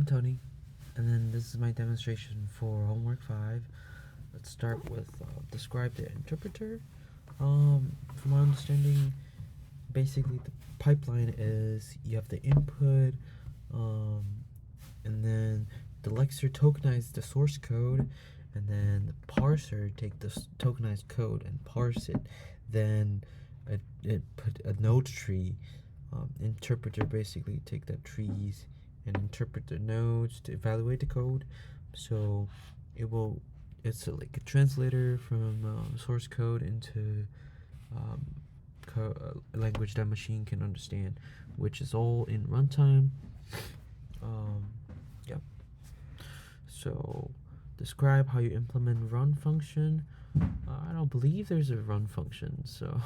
I'm Tony, and then this is my demonstration for homework 5. Let's start with describe the interpreter. From my understanding, basically the pipeline is you have the input, and then the Lexer tokenizes the source code, and then the parser take the tokenized code and parse it. Then it put a node tree. Interpreter basically take the trees and interpret the nodes to evaluate the code. So it's like a translator from source code into a language that machine can understand, which is all in runtime. Yep. So describe how you implement run function. I don't believe there's a run function, so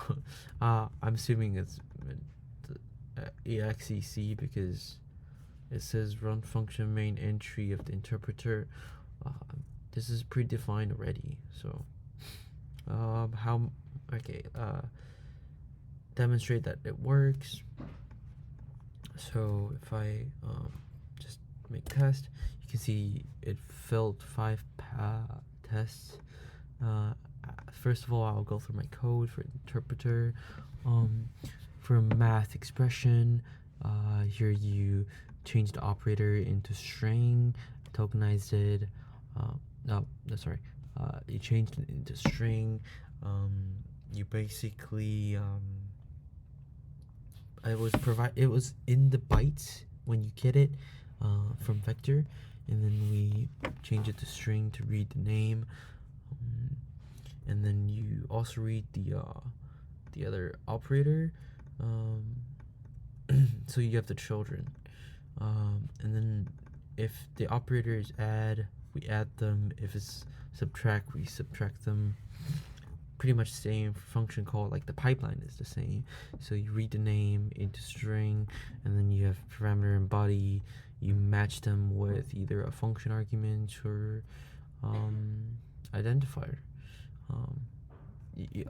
I'm assuming it's exec because it says run function main entry of the interpreter. This is predefined already, so demonstrate that it works. So if I just make test, you can see it filled 5 tests. First of all, I'll go through my code for interpreter. For math expression, here you change the operator into string, tokenized it. You changed it into string. You basically it was in the bytes when you get it from vector, and then we change it to string to read the name, and then you also read the other operator. So you have the children, and then if the operator is add, we add them. If it's subtract, we subtract them. Pretty much same function call, like the pipeline is the same. So you read the name into string, and then you have parameter and body. You match them with either a function argument or identifier.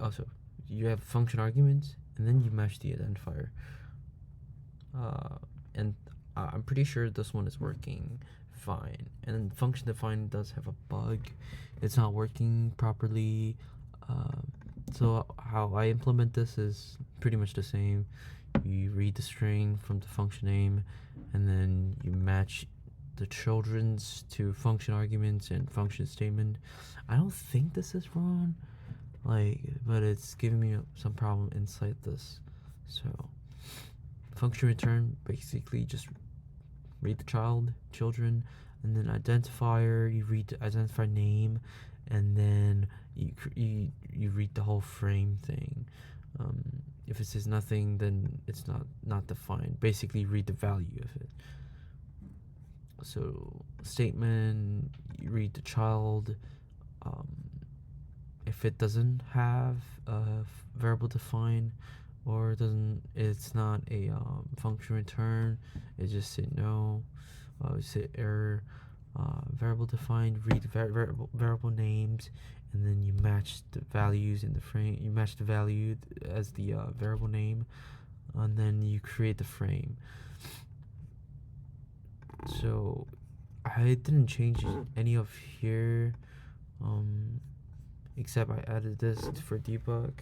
Also, you have function arguments, and then you match the identifier. And I'm pretty sure this one is working fine. And then function define does have a bug. It's not working properly. So how I implement this is pretty much the same. You read the string from the function name, and then you match the children's to function arguments and function statement. I don't think this is wrong, but it's giving me some problem inside this. So function return, basically just read the children, and then identifier, you read the identifier name, and then you read the whole frame thing. If it says nothing, then it's not defined. Basically read the value of it. So statement, you read the child. If it doesn't have a variable defined, or it's not a function return, it just say no. Say error. Variable defined, read variable names, and then you match the values in the frame. You match the value as the variable name, and then you create the frame. So I didn't change any of here, except I added this for debug.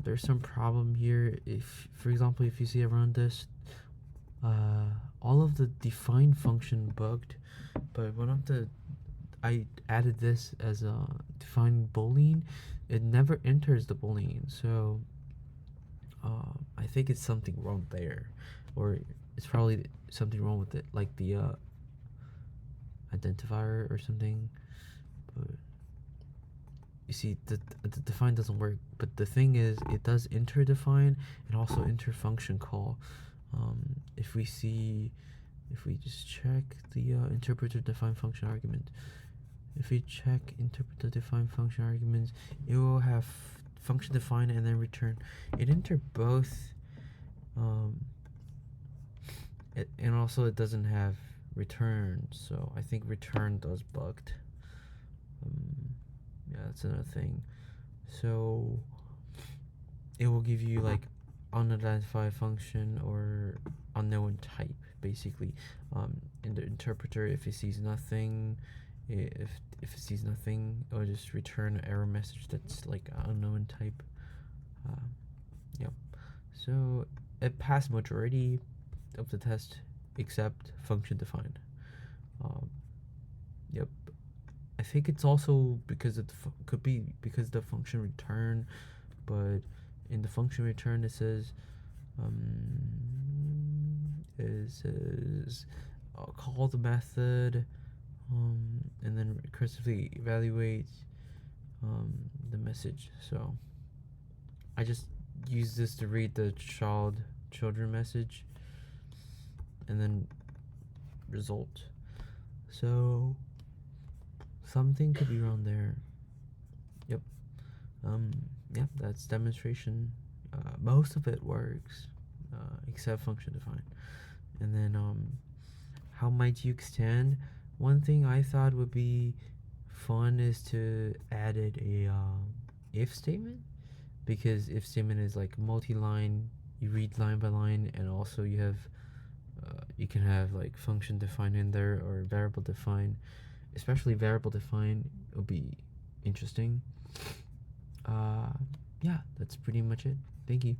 There's some problem here. If, for example, if you see around this, all of the define function bugged, but I added this as a define boolean, it never enters the boolean. So I think it's something wrong there, or it's probably something wrong with it, like the identifier or something. But you see, the define doesn't work. But the thing is, it does enter define and also enter function call. If we just check the interpreter define function argument, if we check interpreter define function arguments, it will have function define and then return. It enter both, and also it doesn't have return. So I think return does bugged. Yeah, that's another thing. So it will give you like unidentified function or unknown type. basically. In the interpreter, if it sees nothing, if it sees nothing, it'll just return an error message that's like unknown type. Yep. So it passed majority of the test except function defined. Yep. I think it's also because it could be because the function return, but in the function return it says call the method, and then recursively evaluate the message. So I just use this to read the children message and then result. So something could be wrong there. Yep. Yeah, that's demonstration. Most of it works, except function define. And then how might you extend? One thing I thought would be fun is to add a if statement, because if statement is like multi-line, you read line by line, and also you can have like function define in there or variable define. Especially variable define will be interesting. Yeah, that's pretty much it. Thank you.